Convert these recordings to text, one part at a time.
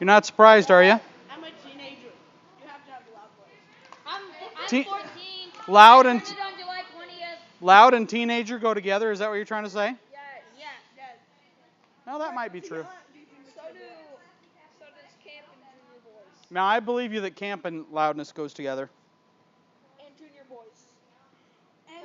You're not surprised, are you? I'm a teenager. You have to have loud voice. I'm Te- 14. loud I and turned it on July 20th. loud and teenager go together. Is that what you're trying to say? Yes. Yes. No, that might be true. So does camp and junior boys. Now, I believe you that camp and loudness goes together. And junior boys. If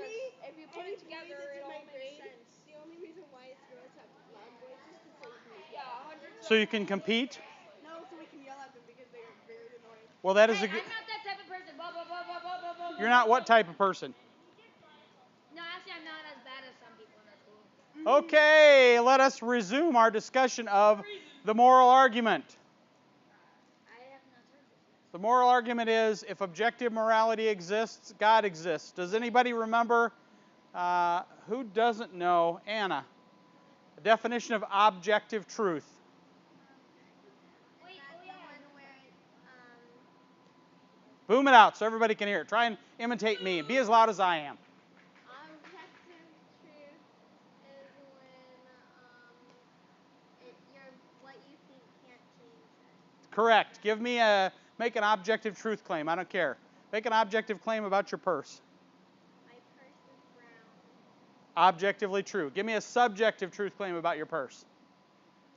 you put it together, it all makes sense. The only reason why it's girls have loud voices is because they Yeah, 100. So you can compete. no, so we can yell at them because they are very annoying. Well, that Hey, is a good. I'm not that type of person. Blah, blah, blah, blah, blah, blah, blah, You're not what type of person? No, actually, I'm not as bad as some people in our school. Okay, let us resume our discussion of the moral argument. I have not heard this. The moral argument is if objective morality exists, God exists. Does anybody remember, who doesn't know, Anna, the definition of objective truth? Wait, oh yeah. Boom it out so everybody can hear it. Try and imitate me and be as loud as I am. Objective truth is when what you think can't change it. Correct. Make an objective truth claim. I don't care. Make an objective claim about your purse. My purse is brown. Objectively true. Give me a subjective truth claim about your purse.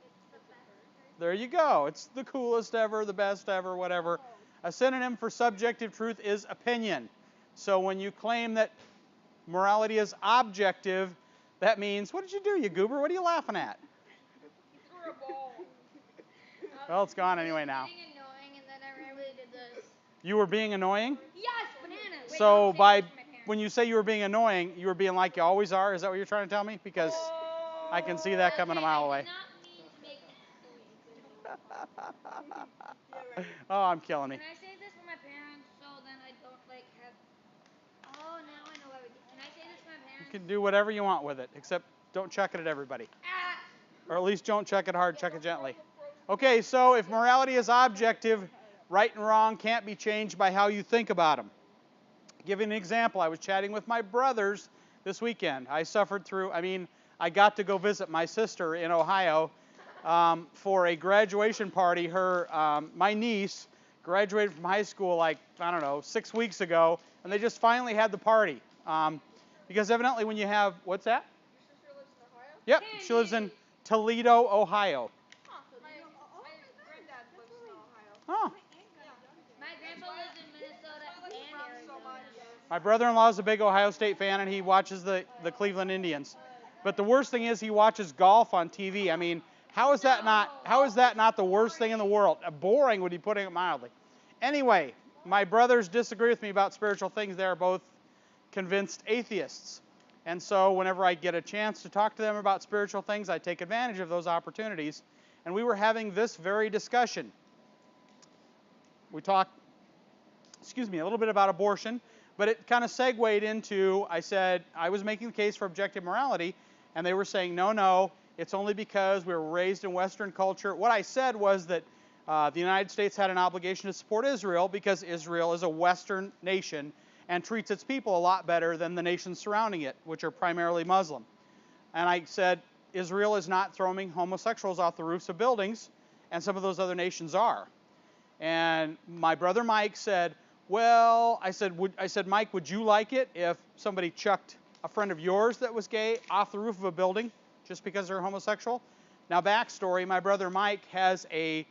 It's the best purse. There you go. It's the coolest ever, the best ever, whatever. A synonym for subjective truth is opinion. So when you claim that morality is objective, that means, what did you do, you goober? What are you laughing at? You threw a ball. Well, it's gone anyway now. Being annoying, and then I really did this. You were being annoying? Yes, bananas. Wait, So don't say this to my parents. when you say you were being annoying, you were being like you always are? Is that what you're trying to tell me? Because I can see that coming a mile away. I did not mean to make Oh, I'm killing me. Can I say this for my parents so then I don't have Oh, now I know what we do. Can I say this for my You parents? can do whatever you want with it, except don't chuck it at everybody. Ah! Or at least don't chuck it hard, chuck it gently. Okay, so if morality is objective, right and wrong can't be changed by how you think about them. Give you an example. I was chatting with my brothers this weekend. I got to go visit my sister in Ohio for a graduation party. My niece graduated from high school 6 weeks ago, and they just finally had the party. Because evidently when you have, what's that? Your sister lives in Ohio? Yep, she lives in Toledo, Ohio. Huh. My granddad lives in Ohio. Oh, My grandpa lives in Minnesota and Arizona. my brother-in-law is a big Ohio State fan, and he watches the Cleveland Indians. But the worst thing is he watches golf on TV. I mean, how is that not the worst thing in the world? Boring would be putting it mildly. Anyway, my brothers disagree with me about spiritual things. They are both convinced atheists. And so whenever I get a chance to talk to them about spiritual things, I take advantage of those opportunities. And we were having this very discussion. We talked, a little bit about abortion, but it kind of segued into, I said, I was making the case for objective morality, and they were saying, no, it's only because we were raised in Western culture. What I said was that the United States had an obligation to support Israel because Israel is a Western nation and treats its people a lot better than the nations surrounding it, which are primarily Muslim. And I said, Israel is not throwing homosexuals off the roofs of buildings, and some of those other nations are. And my brother Mike said, well, I said, Mike, would you like it if somebody chucked a friend of yours that was gay off the roof of a building just because they're homosexual? Now, backstory, my brother Mike has a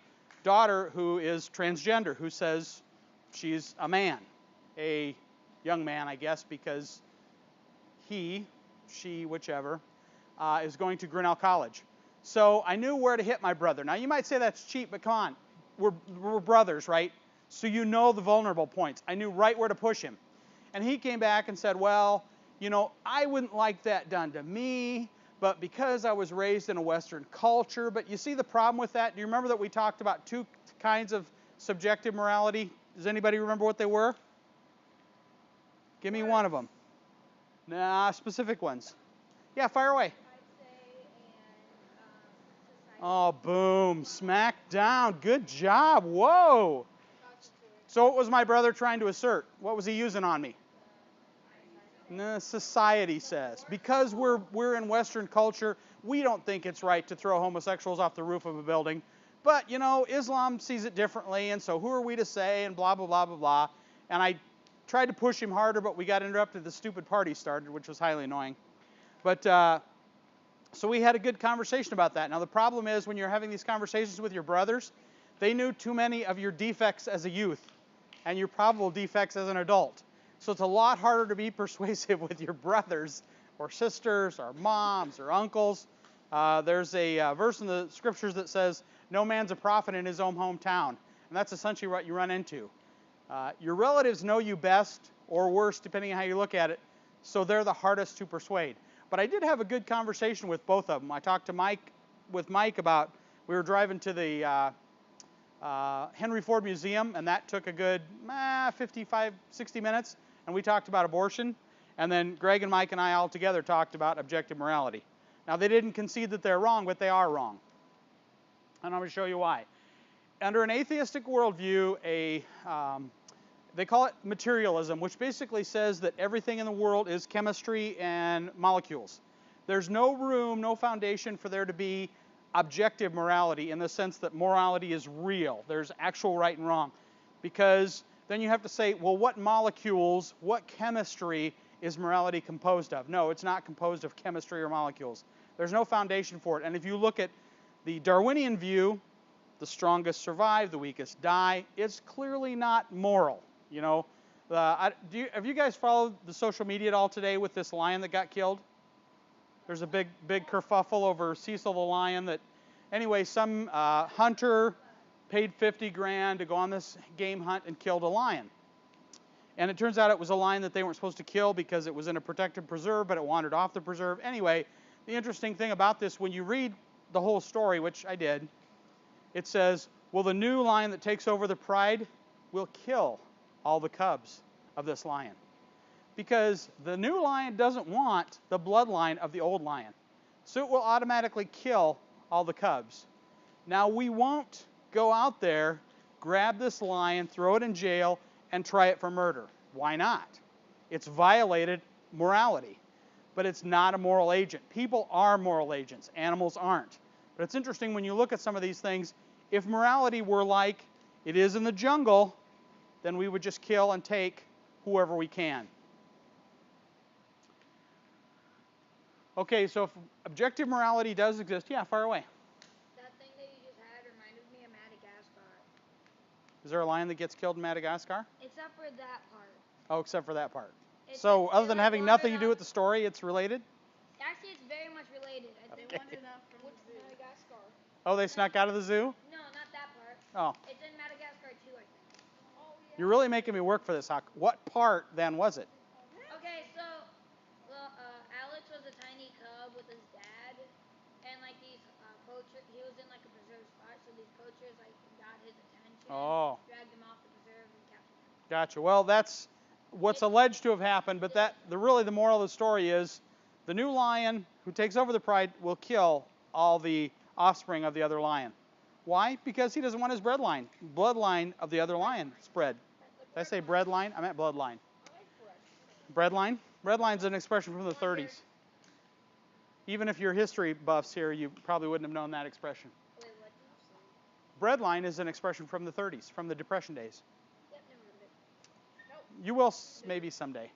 daughter who is transgender, who says she's a man, a young man, I guess, because she, whichever, is going to Grinnell College. So I knew where to hit my brother. Now, you might say that's cheap, but come on. We're brothers, right? So you know the vulnerable points. I knew right where to push him. And he came back and said, well, I wouldn't like that done to me, but because I was raised in a Western culture. But you see the problem with that? Do you remember that we talked about two kinds of subjective morality? Does anybody remember what they were? Give me one of them. Nah, specific ones. Yeah, fire away. Oh, boom. Smack down. Good job. Whoa. So what was my brother trying to assert? What was he using on me? No, society says. Because we're in Western culture, we don't think it's right to throw homosexuals off the roof of a building. but, Islam sees it differently, and so who are we to say, and blah, blah, blah, blah, blah. And I tried to push him harder, but we got interrupted. The stupid party started, which was highly annoying. But so we had a good conversation about that. Now, the problem is when you're having these conversations with your brothers, they knew too many of your defects as a youth and your probable defects as an adult. So it's a lot harder to be persuasive with your brothers or sisters or moms or uncles. There's a verse in the scriptures that says, no man's a prophet in his own hometown. And that's essentially what you run into. Your relatives know you best or worse, depending on how you look at it, so they're the hardest to persuade. But I did have a good conversation with both of them. I talked to Mike about, we were driving to the Henry Ford Museum, and that took a good 55, 60 minutes, and we talked about abortion. And then Greg and Mike and I all together talked about objective morality. Now, they didn't concede that they're wrong, but they are wrong. And I'm going to show you why. Under an atheistic worldview, they call it materialism, which basically says that everything in the world is chemistry and molecules. There's no room, no foundation for there to be objective morality in the sense that morality is real. There's actual right and wrong. Because then you have to say, well, what molecules, what chemistry is morality composed of? No, it's not composed of chemistry or molecules. There's no foundation for it. And if you look at the Darwinian view, the strongest survive, the weakest die, it's clearly not moral. Have you guys followed the social media at all today with this lion that got killed? There's a big kerfuffle over Cecil the lion that, anyway, some hunter paid 50 grand to go on this game hunt and killed a lion. And it turns out it was a lion that they weren't supposed to kill because it was in a protected preserve, but it wandered off the preserve. Anyway, the interesting thing about this, when you read the whole story, which I did, it says, well, the new lion that takes over the pride will kill all the cubs of this lion. Because the new lion doesn't want the bloodline of the old lion. So it will automatically kill all the cubs. Now, we won't go out there, grab this lion, throw it in jail, and try it for murder. Why not? It's violated morality. But it's not a moral agent. People are moral agents. Animals aren't. But it's interesting when you look at some of these things, if morality were like it is in the jungle, then we would just kill and take whoever we can. Okay, so if objective morality does exist, yeah, fire away. That thing that you just had reminded me of Madagascar. Is there a lion that gets killed in Madagascar? Except for that part. Oh, except for that part. It's So other than like having nothing to wandered do off- with the story, it's related? Actually, it's very much related. They Okay. wandered off from What's the zoo. Madagascar? Oh, they snuck out of the zoo? No, not that part. Oh, It's in Madagascar too, I think. Oh, yeah. you're really making me work for this, Huck. What part then was it? Okay, so Alex was a tiny cub with his dad, and like these poachers, he was in like a preserved spot, so these poachers like got his attention, Oh. dragged him off the preserve, and captured him. Gotcha. Well, that's what's alleged to have happened, but really the moral of the story is the new lion who takes over the pride will kill all the offspring of the other lion. Why? Because he doesn't want his bloodline of the other lion spread. Did I say breadline? I meant bloodline. Breadline? Breadline's an expression from the 30s. Even if you're history buffs here, you probably wouldn't have known that expression. Wait, what did you say? Breadline is an expression from the 30s, from the Depression days. Yep, never heard of it. You will maybe someday.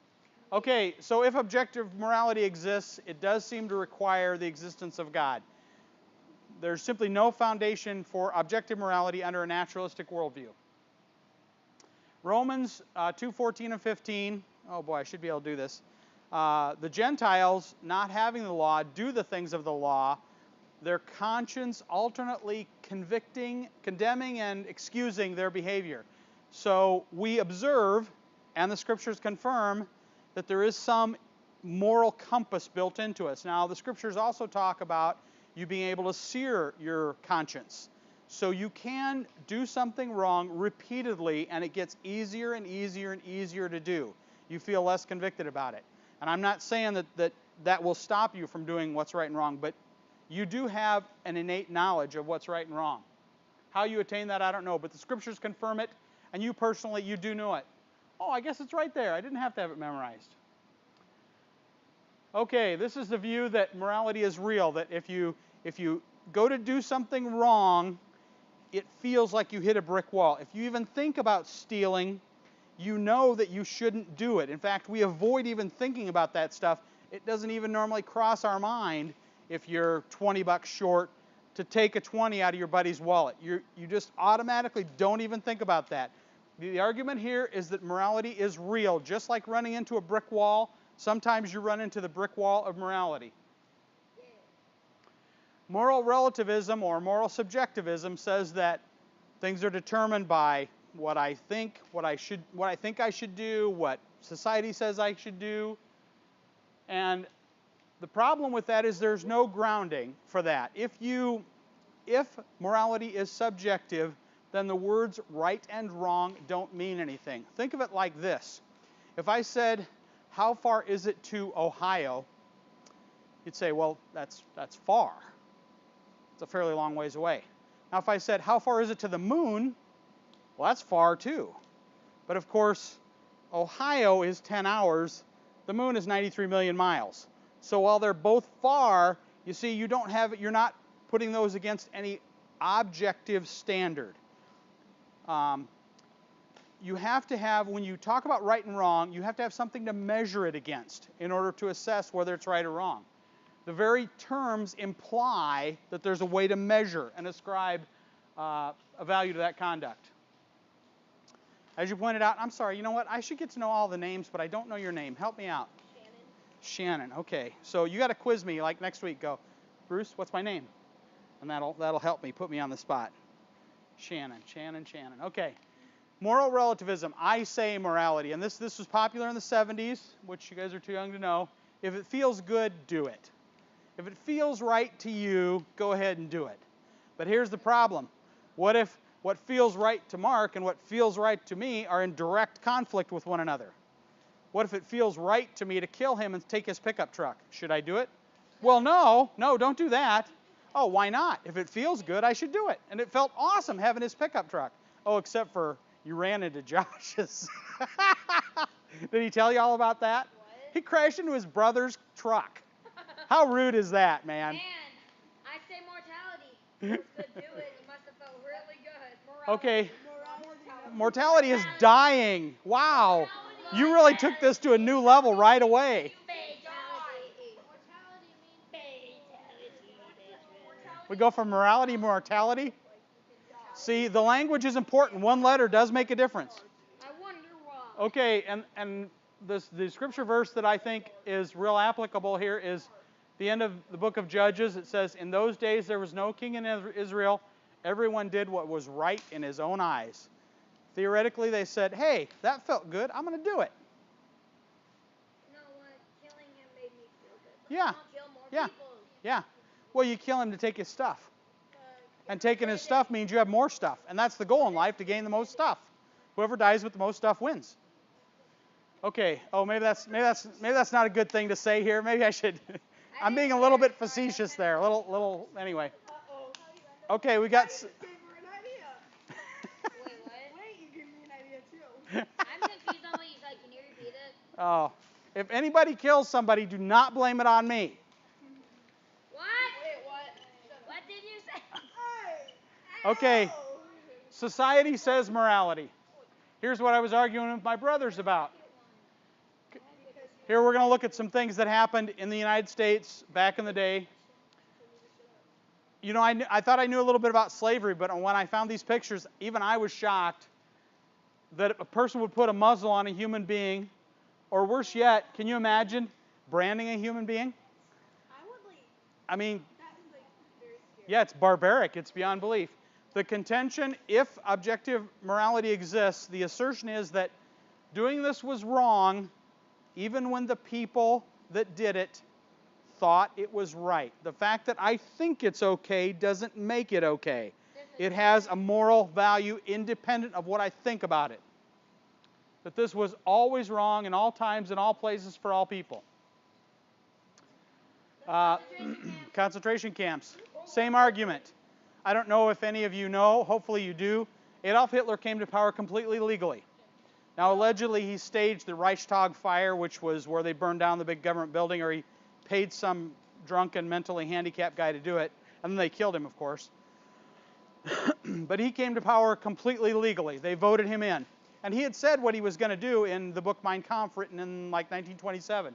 Okay, so if objective morality exists, it does seem to require the existence of God. There's simply no foundation for objective morality under a naturalistic worldview. Romans 2:14 and 15. Oh boy, I should be able to do this. The Gentiles, not having the law, do the things of the law, their conscience alternately convicting, condemning, and excusing their behavior. So we observe, and the scriptures confirm, that there is some moral compass built into us. Now, the scriptures also talk about you being able to sear your conscience. So you can do something wrong repeatedly, and it gets easier and easier and easier to do. You feel less convicted about it. And I'm not saying that will stop you from doing what's right and wrong, but you do have an innate knowledge of what's right and wrong. How you attain that, I don't know, but the scriptures confirm it, and you personally, you do know it. Oh, I guess it's right there. I didn't have to have it memorized. Okay, this is the view that morality is real, that if you go to do something wrong, it feels like you hit a brick wall. If you even think about stealing, you know that you shouldn't do it. In fact, we avoid even thinking about that stuff. It doesn't even normally cross our mind if you're 20 bucks short to take a 20 out of your buddy's wallet. You just automatically don't even think about that. The argument here is that morality is real. Just like running into a brick wall, sometimes you run into the brick wall of morality. Moral relativism or moral subjectivism says that things are determined by what I think, what I think I should do, what society says I should do. And the problem with that is there's no grounding for that. If morality is subjective, then the words right and wrong don't mean anything. Think of it like this. If I said, how far is it to Ohio? You'd say, well, that's far. It's a fairly long ways away. Now, if I said, how far is it to the moon? Well, that's far too. But of course, Ohio is 10 hours. The moon is 93 million miles. So while they're both far, you see, you're not putting those against any objective standard. You have to have, when you talk about right and wrong, you have to have something to measure it against in order to assess whether it's right or wrong. The very terms imply that there's a way to measure and ascribe a value to that conduct. As you pointed out, I'm sorry, you know what? I should get to know all the names, but I don't know your name. Help me out. Shannon. Okay. So you got to quiz me like next week. Go, Bruce, what's my name? And that'll help me, put me on the spot. Shannon. Okay. Moral relativism. I say morality. And this was popular in the 70s, which you guys are too young to know. If it feels good, do it. If it feels right to you, go ahead and do it. But here's the problem. What if what feels right to Mark and what feels right to me are in direct conflict with one another? What if it feels right to me to kill him and take his pickup truck? Should I do it? Well, no, don't do that. Oh, why not? If it feels good, I should do it. And it felt awesome having his pickup truck. Oh, except for you ran into Josh's. Did he tell you all about that? What? He crashed into his brother's truck. How rude is that, man? Man, I say mortality. Feels good, do it. You must have felt really good. Okay. Mortality is dying. Wow. You really took this to a new level right away. We go from morality to mortality. See, the language is important. One letter does make a difference. I wonder why. Okay, and the scripture verse that I think is real applicable here is the end of the book of Judges. It says, in those days there was no king in Israel. Everyone did what was right in his own eyes. Theoretically, they said, hey, that felt good. I'm going to do it. You know what? Killing him made me feel good. Yeah. I'll kill more Yeah. people. Yeah. Well, you kill him to take his stuff. And taking his stuff means you have more stuff. And that's the goal in life, to gain the most stuff. Whoever dies with the most stuff wins. Okay. Oh, maybe that's not a good thing to say here. Maybe I should. I'm being a little bit facetious there. Anyway. Okay, we got. Wait, what? Wait, you gave me an idea too. I'm confused on what you said. Can you repeat it? Oh, if anybody kills somebody, do not blame it on me. What? Wait, what? What did you say? Okay. Society says morality. Here's what I was arguing with my brothers about. Here we're going to look at some things that happened in the United States back in the day. You know, I thought I knew a little bit about slavery, but when I found these pictures, even I was shocked that a person would put a muzzle on a human being, or worse yet, can you imagine branding a human being? I mean, yeah, it's barbaric. It's beyond belief. The contention, if objective morality exists, the assertion is that doing this was wrong, even when the people that did it thought it was right. The fact that I think it's okay doesn't make it okay. It has a moral value independent of what I think about it. That this was always wrong in all times, in all places, for all people. Concentration camps. Same argument. I don't know if any of you know. Hopefully you do. Adolf Hitler came to power completely legally. Now, allegedly, he staged the Reichstag fire, which was where they burned down the big government building, or he paid some drunken, mentally handicapped guy to do it, and then they killed him, of course. but he came to power completely legally. They voted him in. And he had said what he was going to do in the book Mein Kampf, written in like 1927.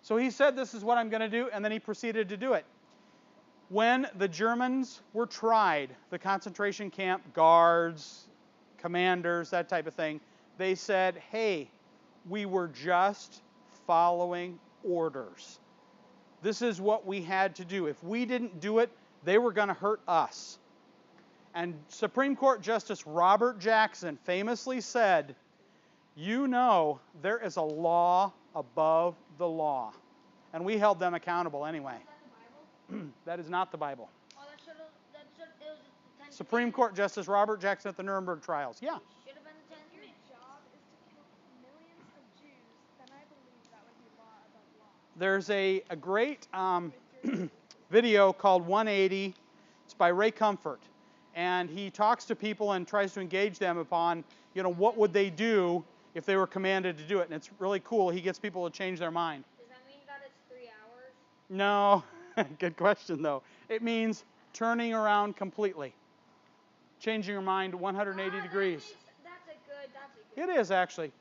So he said, this is what I'm going to do, and then he proceeded to do it. When the Germans were tried, the concentration camp guards, commanders, that type of thing, they said, hey, we were just following orders. This is what we had to do. If we didn't do it, they were going to hurt us. And Supreme Court Justice Robert Jackson famously said, you know there is a law above the law. And we held them accountable anyway. That is not the Bible. Oh, it was the 10 Supreme Court Justice Robert Jackson at the Nuremberg trials. Yeah. Should have been the 10 Your job is to kill millions of Jews, then I believe that would be law above law. There's a great video called 180. It's by Ray Comfort. And he talks to people and tries to engage them upon, what would they do if they were commanded to do it. And it's really cool. He gets people to change their mind. Does that mean that it's 3 hours? No. Good question, though. It means turning around completely. Changing your mind 180 degrees. That's a good. It is, actually.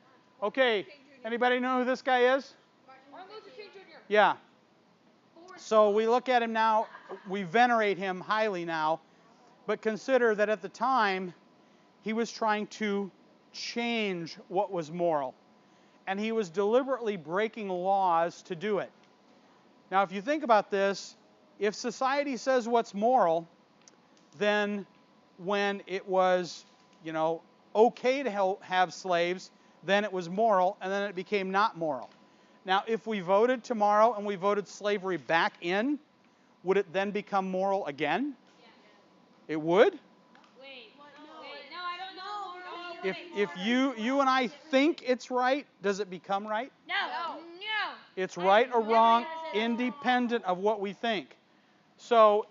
Okay. Anybody know who this guy is? Martin Luther King Jr. Yeah. So we look at him now. We venerate him highly now. But consider that at the time, he was trying to change what was moral. And he was deliberately breaking laws to do it. Now, if you think about this, if society says what's moral, then when it was, okay to have slaves, then it was moral, and then it became not moral. Now, if we voted tomorrow and we voted slavery back in, would it then become moral again? It would? Wait, no, I don't know. If you and I think it's right, does it become right? No. It's right or wrong, independent of what we think. So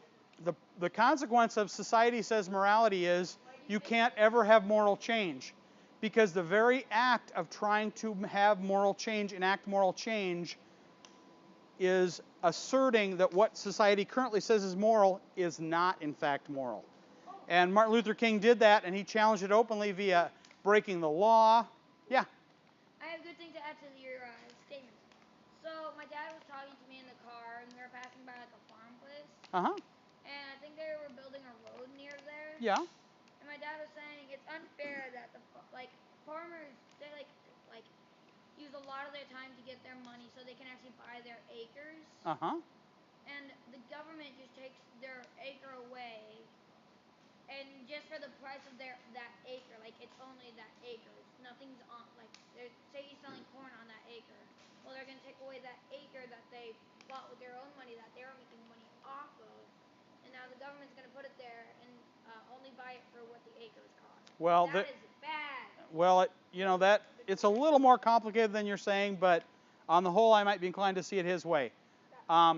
the consequence of society says morality is you can't ever have moral change. Because the very act of trying to have moral change, enact moral change, is asserting that what society currently says is moral is not, in fact, moral. And Martin Luther King did that, and he challenged it openly via breaking the law. Yeah. I have a good thing to add to your statement. So my dad was talking to me in the car, and we were passing by like a farm place. Uh-huh. And I think they were building a road near there. Yeah. And my dad was saying it's unfair that farmers they use a lot of their time to get their money so they can actually buy their acres. Uh-huh. And the government just takes their acre away, and just for the price of that acre, it's only that acre. Nothing's on say he's selling corn on that acre. Well, they're gonna take away that acre that they bought with their own money that they were making money off of, and now the government's gonna put it there and only buy it for what the acres cost. Well, that is bad. Well, it's a little more complicated than you're saying, but on the whole, I might be inclined to see it his way. Go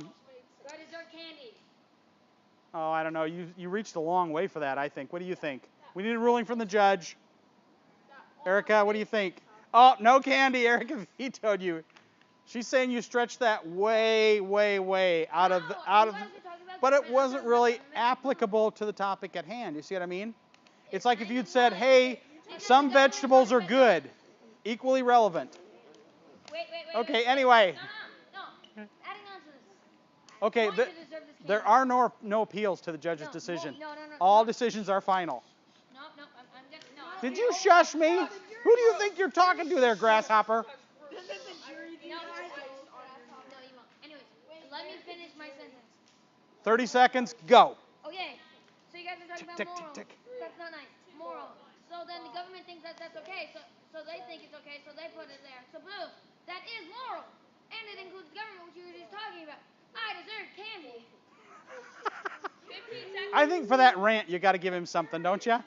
dessert candy. Oh, I don't know. You reached a long way for that, I think. What do you think? We need a ruling from the judge. Erica, what do you think? Oh, no candy. Erica vetoed you. She's saying you stretched that way, way, way out of. But it wasn't really applicable to the topic at hand. You see what I mean? It's like if you'd said, hey, some vegetables are good. Equally relevant. Wait. Okay, anyway. No. Adding on to this. Okay, there are no appeals to the judge's decision. All decisions are final. No. Did you shush me? Who do you think you're talking to there, grasshopper? No, you won't. Anyways, let me finish my sentence. 30 seconds, go. Okay, so you guys are talking about moral. That's not nice. Moral. So then the government thinks that that's okay, so they think it's okay, so they put it there. So boom, that is moral. And it includes government, which you were just talking about. I deserve candy. 15 seconds. I think for that rant, you got to give him something, don't you?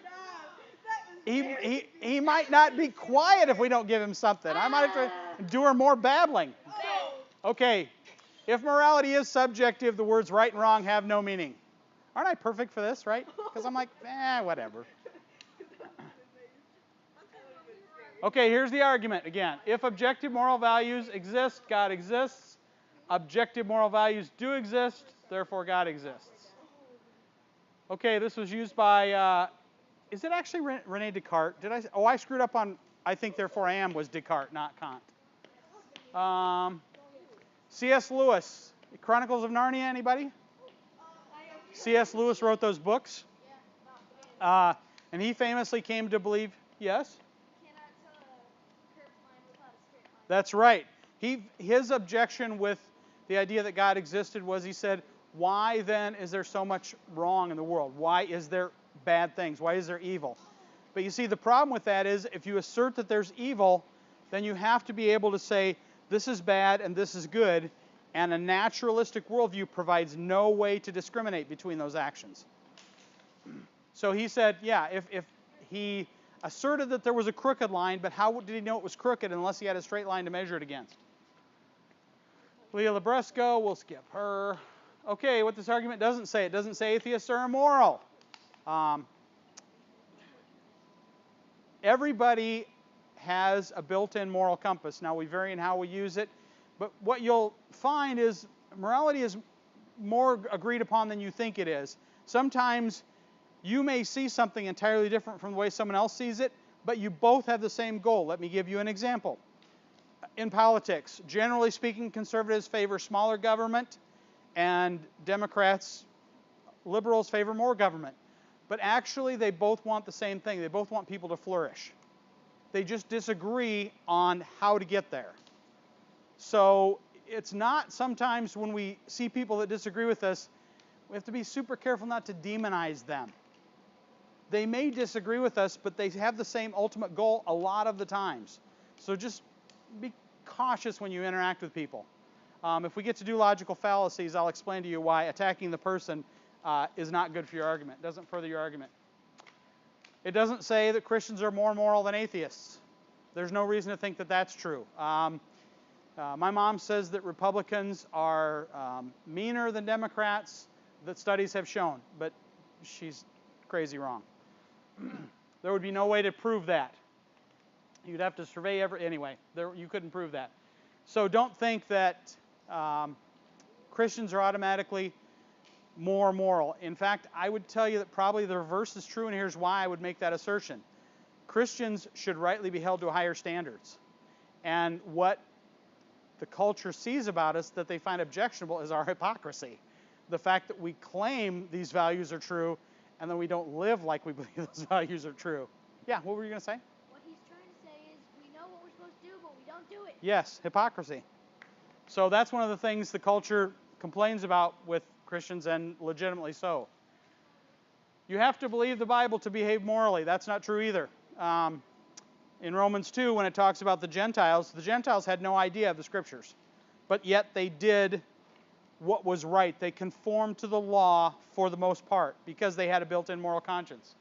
He might not be quiet if we don't give him something. I might have to do her more babbling. Okay, if morality is subjective, the words right and wrong have no meaning. Aren't I perfect for this, right? Because I'm like, whatever. Okay, here's the argument again. If objective moral values exist, God exists. Objective moral values do exist, therefore God exists. Okay, this was used by Is it actually Rene Descartes? Oh, I screwed up on I think therefore I am was Descartes, not Kant. C.S. Lewis, Chronicles of Narnia, anybody? C.S. Lewis wrote those books. And he famously came to believe, yes? Cannot tell a curved line without a straight line. That's right. His objection with the idea that God existed was he said, why then is there so much wrong in the world? Why is there bad things? Why is there evil? But you see, the problem with that is if you assert that there's evil, then you have to be able to say this is bad and this is good, and a naturalistic worldview provides no way to discriminate between those actions. So he said, yeah, if he asserted that there was a crooked line, but how did he know it was crooked unless he had a straight line to measure it against? Leah Libresco, we'll skip her. Okay, what this argument doesn't say, it doesn't say atheists are immoral. Everybody has a built-in moral compass. Now, we vary in how we use it, but what you'll find is morality is more agreed upon than you think it is. Sometimes you may see something entirely different from the way someone else sees it, but you both have the same goal. Let me give you an example. In politics, generally speaking, conservatives favor smaller government, and Democrats, liberals favor more government. But actually, they both want the same thing. They both want people to flourish. They just disagree on how to get there. So it's not sometimes when we see people that disagree with us, we have to be super careful not to demonize them. They may disagree with us, but they have the same ultimate goal a lot of the times. So just be cautious when you interact with people. If we get to do logical fallacies, I'll explain to you why attacking the person is not good for your argument. It doesn't further your argument. It doesn't say that Christians are more moral than atheists. There's no reason to think that that's true. My mom says that Republicans are meaner than Democrats, that studies have shown, but she's crazy wrong. There would be no way to prove that. You'd have to survey anyway, you couldn't prove that. So don't think that Christians are automatically more moral. In fact, I would tell you that probably the reverse is true, and here's why I would make that assertion. Christians should rightly be held to higher standards. And what the culture sees about us that they find objectionable is our hypocrisy. The fact that we claim these values are true, and then we don't live like we believe those values are true. Yeah, what were you going to say? What he's trying to say is we know what we're supposed to do, but we don't do it. Yes, hypocrisy. So that's one of the things the culture complains about with Christians, and legitimately so. You have to believe the Bible to behave morally. That's not true either. In Romans 2, when it talks about the Gentiles had no idea of the Scriptures, but yet they did what was right. They conformed to the law for the most part because they had a built-in moral conscience.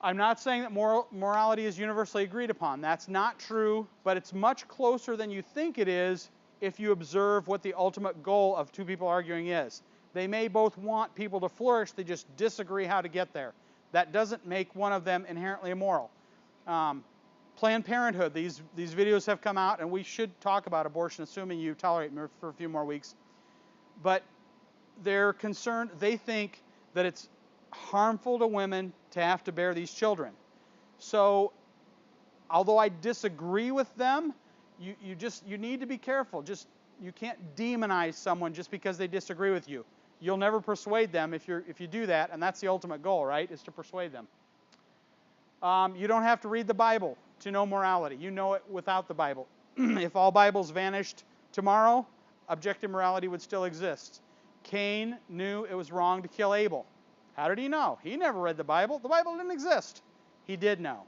I'm not saying that morality is universally agreed upon. That's not true, but it's much closer than you think it is if you observe what the ultimate goal of two people arguing is. They may both want people to flourish, they just disagree how to get there. That doesn't make one of them inherently immoral. Planned Parenthood, these videos have come out, and we should talk about abortion, assuming you tolerate me for a few more weeks. But they're concerned, they think that it's harmful to women to have to bear these children. So, although I disagree with them, you need to be careful. You can't demonize someone just because they disagree with you. You'll never persuade them if you do that, and that's the ultimate goal, right? Is to persuade them. You don't have to read the Bible to know morality. You know it without the Bible. If all Bibles vanished tomorrow, objective morality would still exist. Cain knew it was wrong to kill Abel. How did he know? He never read the Bible. The Bible didn't exist. He did know.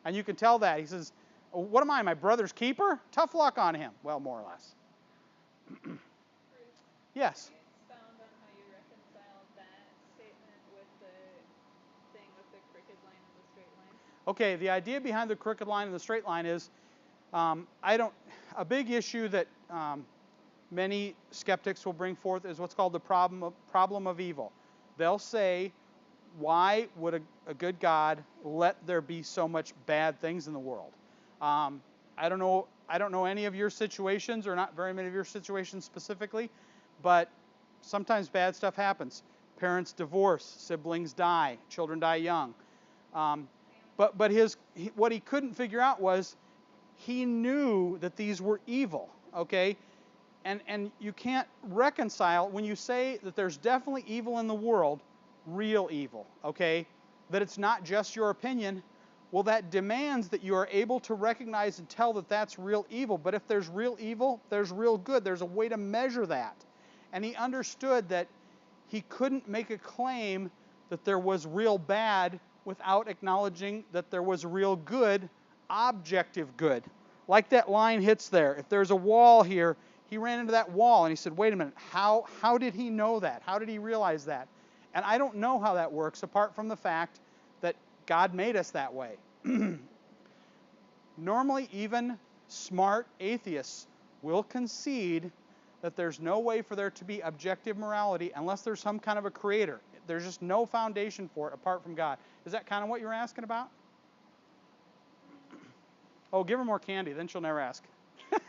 And you can tell that. He says, what am I, my brother's keeper? Tough luck on him. Well, more or less. Yes? Can you expound on how you reconcile that statement with the thing with the crooked line and the straight line? Okay, the idea behind the crooked line and the straight line is, a big issue that many skeptics will bring forth is what's called the problem of evil. They'll say, why would a good God let there be so much bad things in the world? I don't know any of your situations, or not very many of your situations specifically, but sometimes bad stuff happens. parents divorce, siblings die, children die young. But what he couldn't figure out was he knew that these were evil, okay? And you can't reconcile when you say that there's definitely evil in the world, real evil, okay? That it's not just your opinion. Well, that demands that you are able to recognize and tell that that's real evil. But if there's real evil, there's real good. There's a way to measure that. And he understood that he couldn't make a claim that there was real bad without acknowledging that there was real good, objective good. Like that line hits there. If there's a wall here, he ran into that wall and he said, wait a minute, how did he know that? How did he realize that? And I don't know how that works apart from the fact that God made us that way. Normally, even smart atheists will concede that there's no way for there to be objective morality unless there's some kind of a creator. There's just no foundation for it apart from God. Is that kind of what you're asking about? Oh, give her more candy, then she'll never ask. Because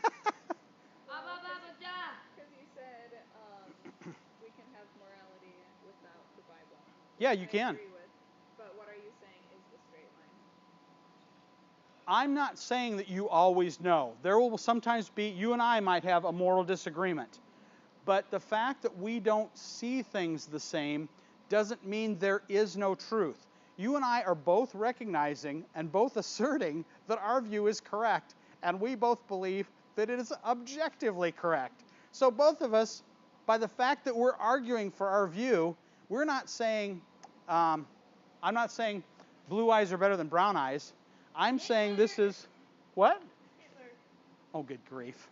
you said we can have morality without the Bible. Yeah, you can. Agree with, but what are you saying is the straight line? I'm not saying that you always know. There will sometimes be, you and I might have a moral disagreement. But the fact that we don't see things the same doesn't mean there is no truth. You and I are both recognizing and both asserting that our view is correct, and we both believe that it is objectively correct. So both of us, by the fact that we're arguing for our view, we're not saying, I'm not saying blue eyes are better than brown eyes. I'm saying this is, what? Oh, good grief.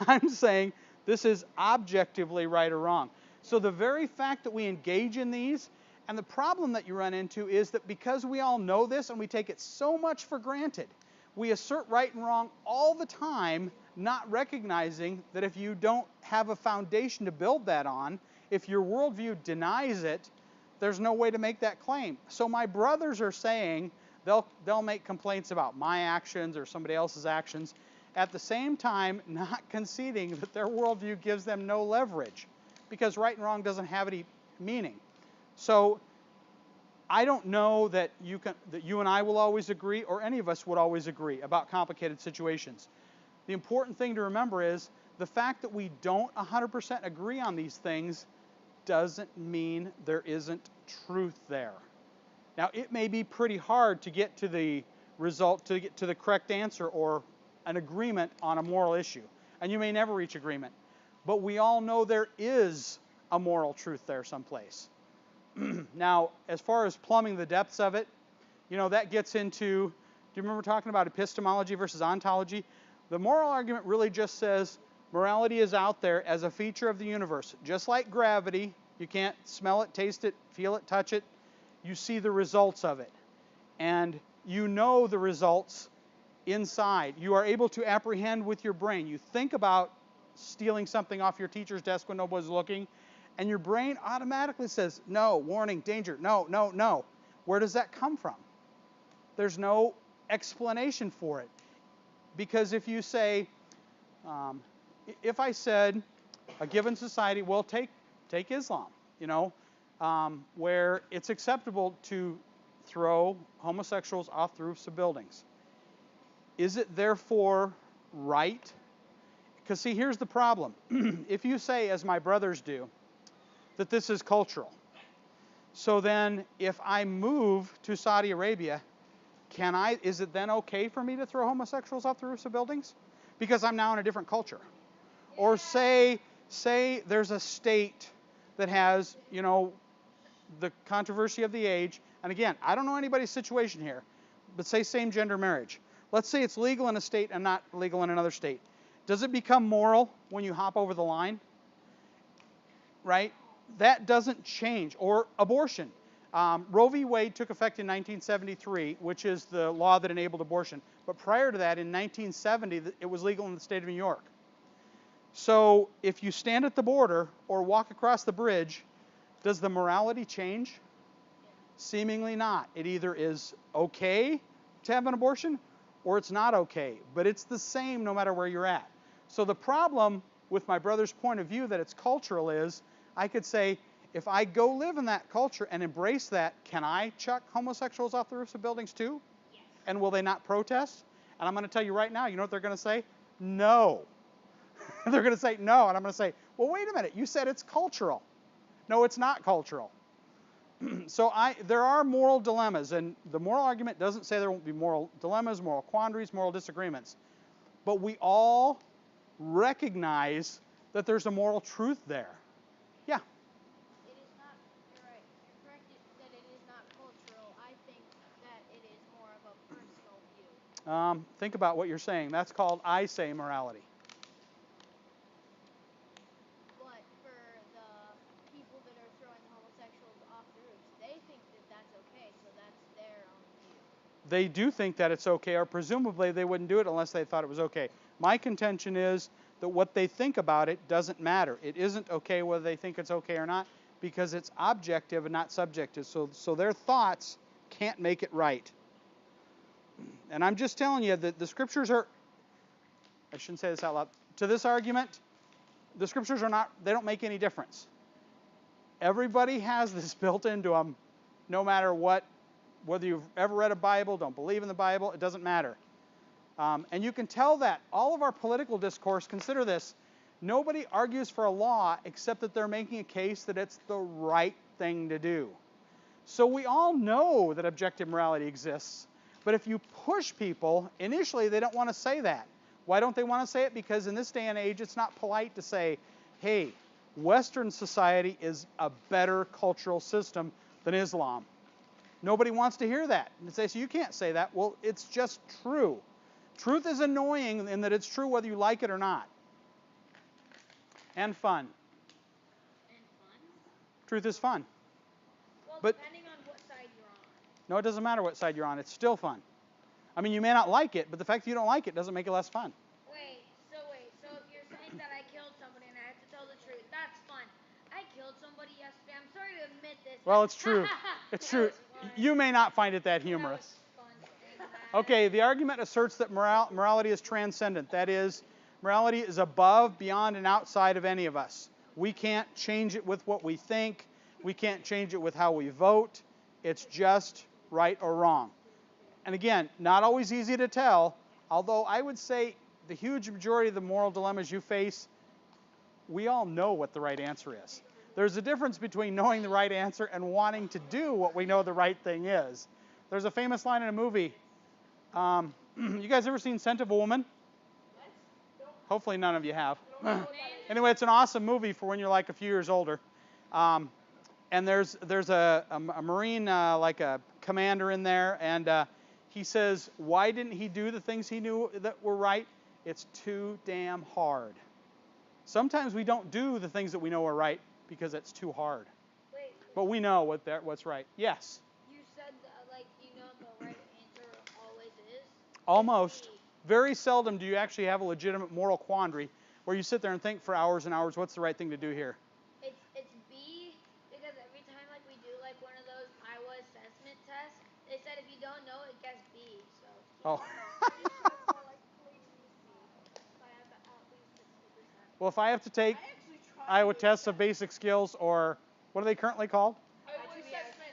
I'm saying this is objectively right or wrong. So the very fact that we engage in these, and the problem that you run into is that because we all know this and we take it so much for granted, we assert right and wrong all the time, not recognizing that if you don't have a foundation to build that on, if your worldview denies it, there's no way to make that claim. So my brothers are saying they'll make complaints about my actions or somebody else's actions, at the same time not conceding that their worldview gives them no leverage, because right and wrong doesn't have any meaning. So I don't know that you and I will always agree, or any of us would always agree about complicated situations. The important thing to remember is the fact that we don't 100% agree on these things doesn't mean there isn't truth there. Now, it may be pretty hard to get to the result, to get to the correct answer or an agreement on a moral issue. And you may never reach agreement. But we all know there is a moral truth there someplace. Now, as far as plumbing the depths of it, that gets into, do you remember talking about epistemology versus ontology? The moral argument really just says morality is out there as a feature of the universe. Just like gravity, you can't smell it, taste it, feel it, touch it. You see the results of it. And you know the results inside. You are able to apprehend with your brain. You think about stealing something off your teacher's desk when nobody's looking, and your brain automatically says, no, warning, danger, no, no, no. Where does that come from? There's no explanation for it. Because if you say, if I said a given society, well, take Islam, where it's acceptable to throw homosexuals off the roofs of buildings. Is it therefore right? Because see, here's the problem. If you say, as my brothers do, that this is cultural, so then if I move to Saudi Arabia, is it then okay for me to throw homosexuals off the roofs of buildings? Because I'm now in a different culture. Or say there's a state that has, the controversy of the age, and again, I don't know anybody's situation here, but say same-gender marriage. Let's say it's legal in a state and not legal in another state. Does it become moral when you hop over the line? Right? That doesn't change. Or abortion. Roe v. Wade took effect in 1973, which is the law that enabled abortion. But prior to that, in 1970, it was legal in the state of New York. So if you stand at the border or walk across the bridge, does the morality change? Seemingly not. It either is okay to have an abortion or it's not okay. But it's the same no matter where you're at. So the problem with my brother's point of view that it's cultural is, I could say, if I go live in that culture and embrace that, can I chuck homosexuals off the roofs of buildings too? Yes. And will they not protest? And I'm going to tell you right now, you know what they're going to say? No. They're going to say no. And I'm going to say, well, wait a minute. You said it's cultural. No, it's not cultural. So there are moral dilemmas. And the moral argument doesn't say there won't be moral dilemmas, moral quandaries, moral disagreements. But we all recognize that there's a moral truth there. Yeah. It is not, you're right, you're correct that it is not cultural. I think that it is more of a personal view. Think about what you're saying. That's called I say morality. But for the people that are throwing homosexuals off the roofs, they think that that's okay, so that's their own view. They do think that it's okay, or presumably they wouldn't do it unless they thought it was okay. My contention is that what they think about it doesn't matter. It isn't okay whether they think it's okay or not, because it's objective and not subjective. So their thoughts can't make it right. And I'm just telling you that the scriptures are, I shouldn't say this out loud, to this argument, the scriptures are not, they don't make any difference. Everybody has this built into them, no matter what, whether you've ever read a Bible, don't believe in the Bible, it doesn't matter. And you can tell that all of our political discourse, consider this, nobody argues for a law except that they're making a case that it's the right thing to do. So we all know that objective morality exists, but if you push people, initially they don't want to say that. Why don't they want to say it? Because in this day and age, it's not polite to say, hey, Western society is a better cultural system than Islam. Nobody wants to hear that. And they say, so you can't say that. Well, it's just true. Truth is annoying in that it's true whether you like it or not. And fun. And fun? Truth is fun. Well, But- depending on what side you're on. No, it doesn't matter what side you're on. It's still fun. I mean, you may not like it, but the fact that you don't like it doesn't make it less fun. Wait, so if you're saying that I killed somebody and I have to tell the truth, that's fun. I killed somebody yesterday. I'm sorry to admit this. Well, it's true. It's That true. was fun. You may not find it that That humorous. was fun saying that. Okay, the argument asserts that morality is transcendent. That is, morality is above, beyond, and outside of any of us. We can't change it with what we think. We can't change it with how we vote. It's just right or wrong. And again, not always easy to tell, although I would say the huge majority of the moral dilemmas you face, we all know what the right answer is. There's a difference between knowing the right answer and wanting to do what we know the right thing is. There's a famous line in a movie. You guys ever seen Scent of a Woman? Hopefully none of you have. Anyway, it's an awesome movie for when you're like a few years older. And there's a Marine, like a commander in there, and he says, why didn't he do the things he knew that were right? It's too damn hard. Sometimes we don't do the things that we know are right because it's too hard. Wait, But we know what's right. Yes. you said that, the right answer always is? Almost. B. Very seldom do you actually have a legitimate moral quandary where you sit there and think for hours and hours, what's the right thing to do here? It's B, because every time we do one of those Iowa assessment tests, they said if you don't know it gets B. So Oh. Pretty sure it's more like 3C. If I have at least 60%. Well, if I have to take Iowa tests of basic skills, or what are they currently called?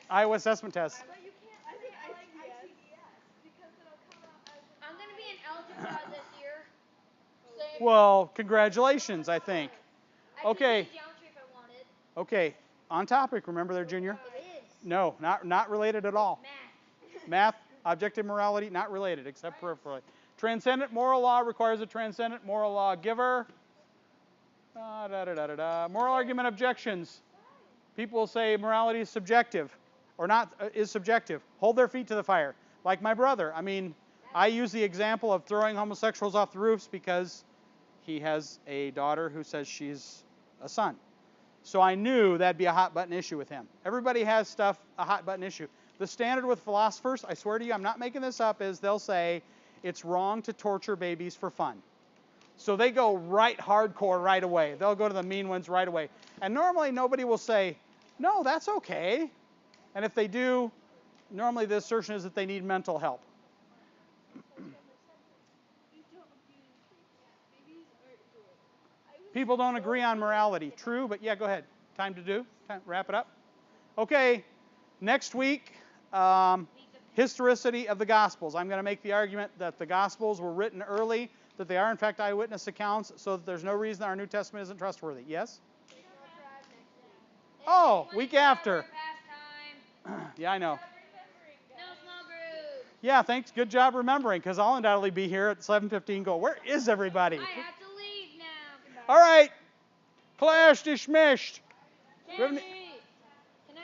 Iowa assessment tests. But you can't. I think I like ITDS because it'll come out as. I'm gonna be in algebra this year. So Well, congratulations, I think. I okay. could do geometry if I wanted. Okay, on topic, remember there, Junior? It is. No, not related at all. Math. Math, objective morality, not related, except peripherally. Transcendent moral law requires a transcendent moral law giver. Moral argument objections. People will say morality is subjective, or not is subjective. Hold their feet to the fire. Like my brother. I mean, I use the example of throwing homosexuals off the roofs because he has a daughter who says she's a son. So I knew that'd be a hot button issue with him. Everybody has a hot button issue. The standard with philosophers, I swear to you, I'm not making this up, is they'll say it's wrong to torture babies for fun. So they go right hardcore right away. They'll go to the mean ones right away. And normally nobody will say, no, that's okay. And if they do, normally the assertion is that they need mental help. People don't agree on morality. True, but yeah, go ahead. Time to do? Time to wrap it up? Okay, next week, historicity of the Gospels. I'm going to make the argument that the Gospels were written early, that they are in fact eyewitness accounts, so that there's no reason our New Testament isn't trustworthy. Yes? Oh, week after. Yeah, I know. No small group. Yeah, thanks. Good job remembering, because I'll undoubtedly be here at 7:15. Go, where is everybody? I have to leave now. All right. Clash dismissed. Candy. Can I